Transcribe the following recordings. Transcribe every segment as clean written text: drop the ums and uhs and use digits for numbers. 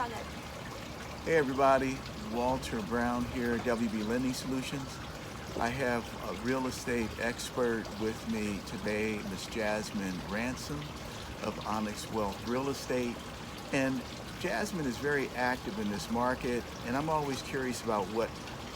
all good. Hey everybody, Walter Brown here, WB Lending Solutions. I have a real estate expert with me today, Miss Jasmine Ransom of Onyx Wealth Real Estate. And Jasmine is very active in this market, and I'm always curious about what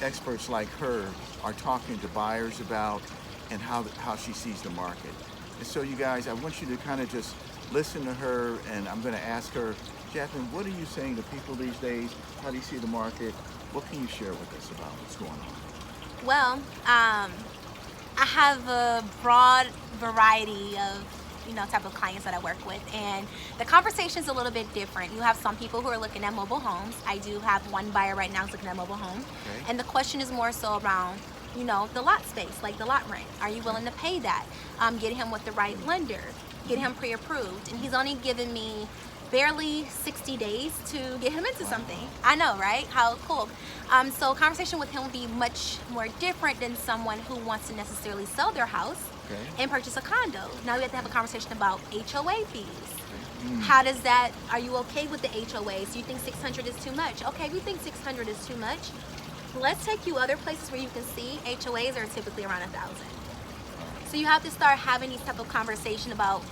experts like her are talking to buyers about and how she sees the market. And so you guys, I want you to kind of just listen to her, and I'm going to ask her, Jasmine, what are you saying to people these days? How do you see the market? What can you share with us about what's going on? Well, I have a broad variety of type of clients that I work with, and the conversation is a little bit different. You have some people who are looking at mobile homes. I do have one buyer right now who's looking at mobile homes, Okay. and the question is more so around the lot space, like the lot rent. Are you willing to pay that? Getting him with the right lender, getting him pre-approved, and he's only given me barely 60 days to get him into something. I know, right? How cool. So conversation with him will be much more different than someone who wants to necessarily sell their house and purchase a condo. Now we have to have a conversation about HOA fees. How does that, are you okay with the HOAs? Do you think 600 is too much? Okay, we think 600 is too much. Let's take you other places where you can see HOAs are typically around 1,000. So you have to start having these type of conversation about,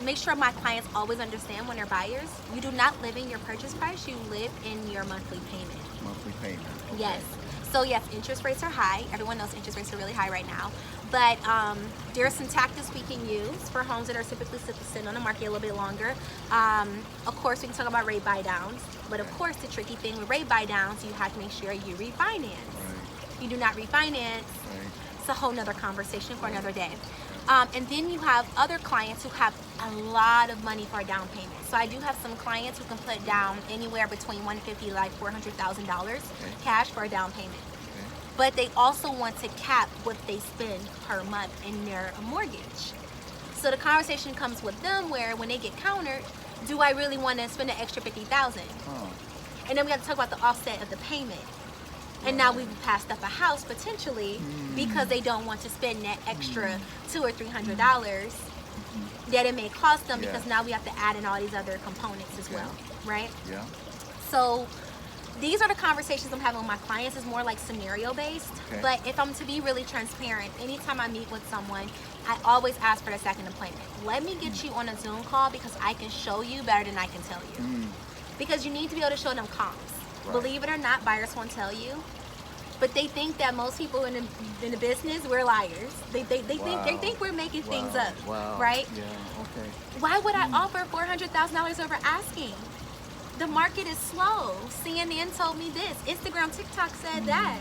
make sure my clients always understand when they're buyers, you do not live in your purchase price, you live in your monthly payment. Monthly payment. Okay. Yes. So yes, interest rates are high. Everyone knows interest rates are really high right now. But there are some tactics we can use for homes that are typically sitting on the market a little bit longer. Of course, we can talk about rate buy downs. But of course, the tricky thing with rate buy downs, you have to make sure you refinance. Right. You do not refinance. Right. It's a whole nother conversation for another day. And then you have other clients who have a lot of money for a down payment. So I do have some clients who can put down anywhere between $150,000 to like $400,000 cash for a down payment. But they also want to cap what they spend per month in their mortgage. So the conversation comes with them where when they get countered, do I really want to spend an extra $50,000? And then we have to talk about the offset of the payment. And now we've passed up a house potentially because they don't want to spend that extra $200 or $300 that it may cost them, because now we have to add in all these other components as well, right? Yeah. So these are the conversations I'm having with my clients. Is more like scenario based. But if I'm to be really transparent, anytime I meet with someone, I always ask for a second appointment. Let me get you on a Zoom call because I can show you better than I can tell you. Because you need to be able to show them comps. Believe it or not, buyers won't tell you, but they think that most people in the business, we're liars. They think we're making things up, right? Yeah. Okay. Why would I offer $400,000 over asking? The market is slow. CNN told me this. Instagram, TikTok said that.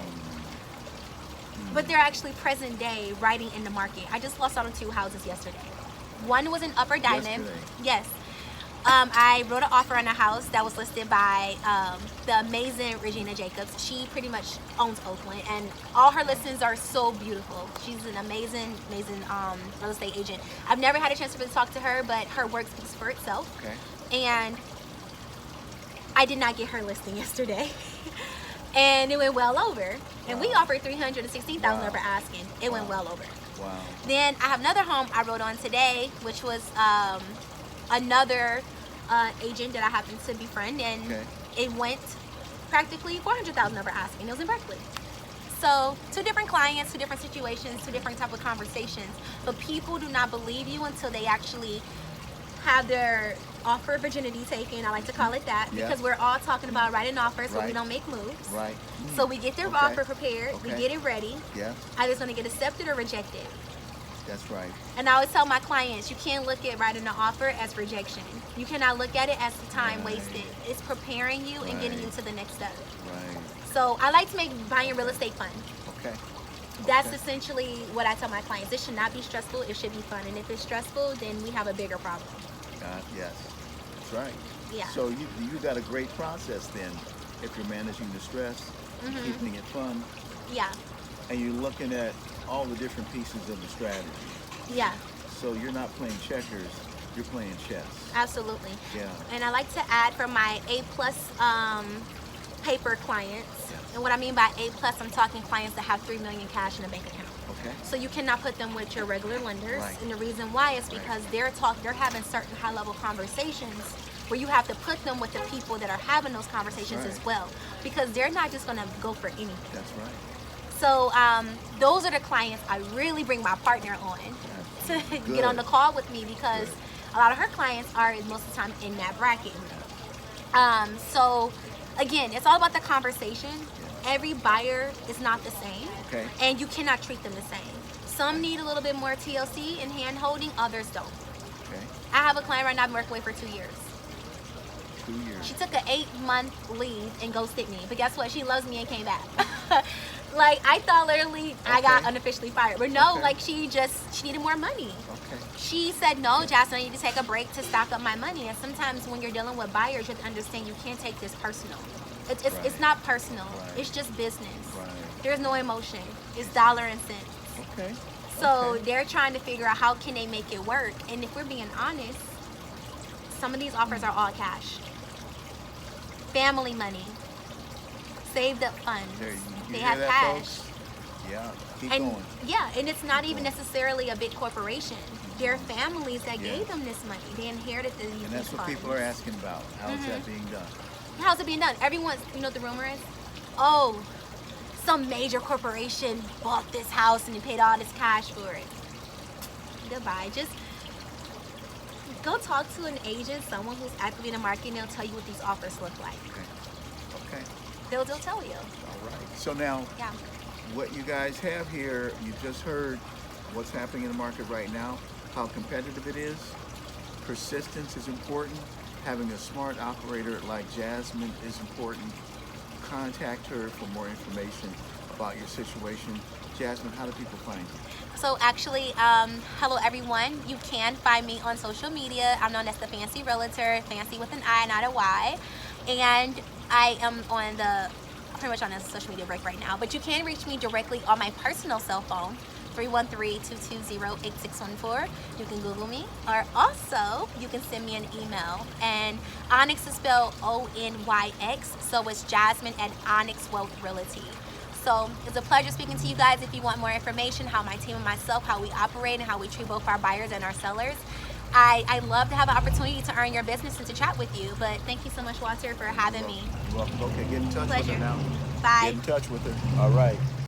But they're actually present day writing in the market. I just lost out on 2 houses yesterday. One was in Upper Diamond. Yes. I wrote an offer on a house that was listed by the amazing Regina Jacobs. She pretty much owns Oakland, and all her listings are so beautiful. She's an amazing real estate agent. I've never had a chance to really talk to her, but her work speaks for itself. And I did not get her listing yesterday. And it went well over. And we offered $316,000 over asking. It went well over. Then I have another home I wrote on today, which was another agent that I happened to befriend, and it went practically $400,000 over asking. It was in Berkeley. So 2 different clients, 2 different situations, 2 different type of conversations. But people do not believe you until they actually have their offer virginity taken. I like to call it that, because we're all talking about writing offers, so we don't make moves. So we get their offer prepared, we get it ready. Either it's going to get accepted or rejected. That's right. And I always tell my clients, you can't look at writing an offer as rejection. You cannot look at it as time wasted. It's preparing you and getting you to the next step. So I like to make buying real estate fun. That's essentially what I tell my clients. It should not be stressful. It should be fun. And if it's stressful, then we have a bigger problem. Yes, that's right. Yeah. So you got a great process then, if you're managing the stress, keeping it fun. Yeah. And you're looking at all the different pieces of the strategy. Yeah. So you're not playing checkers, you're playing chess. Absolutely. Yeah. And I like to add for my A+ paper clients, and what I mean by A+, I'm talking clients that have $3 million cash in a bank account. So you cannot put them with your regular lenders, and the reason why is because they're having certain high-level conversations where you have to put them with the people that are having those conversations right. as well, because they're not just going to go for anything. That's right. So those are the clients I really bring my partner on to get on the call with me, because a lot of her clients are most of the time in that bracket. So again, it's all about the conversation. Every buyer is not the same, and you cannot treat them the same. Some need a little bit more TLC and hand holding, others don't. I have a client right now I've been working with for 2 years. 2 years. She took an 8-month leave and ghosted me, but guess what? She loves me and came back. Like, I thought literally I got unofficially fired, but no, like she needed more money. She said, no, Jasmine, I need to take a break to stock up my money. And sometimes when you're dealing with buyers, you have to understand you can't take this personal. It's not personal. It's just business. There's no emotion. It's dollar and cents. So they're trying to figure out how can they make it work. And if we're being honest, some of these offers are all cash. Family money. Saved up funds. They have cash. Folks? Yeah, keep and going. Yeah, and it's not even necessarily a big corporation. There are families that gave them this money. They inherited these funds. And that's what people are asking about. How is that being done? How's it being done? Everyone's, you know what the rumor is? Oh, some major corporation bought this house and they paid all this cash for it. Goodbye. Just go talk to an agent, someone who's actively in the market, and they'll tell you what these offers look like. Okay. They'll tell you. All right. So now, what you guys have here, you just heard what's happening in the market right now, how competitive it is. Persistence is important. Having a smart operator like Jasmine is important. Contact her for more information about your situation. Jasmine, how do people find you? So actually, hello everyone. You can find me on social media. I'm known as the Fancy Realtor, fancy with an I, not a Y. And I am pretty much on a social media break right now. But you can reach me directly on my personal cell phone, 313-220-8614. You can Google me, or also you can send me an email. And Onyx is spelled O-N-Y-X, so it's Jasmine at Onyx Wealth Realty. So it's a pleasure speaking to you guys. If you want more information, how my team and myself, how we operate and how we treat both our buyers and our sellers, I love to have an opportunity to earn your business and to chat with you. But thank you so much, Walter, for having me. You're welcome. Okay, get in touch with her now. Bye. Get in touch with her. All right.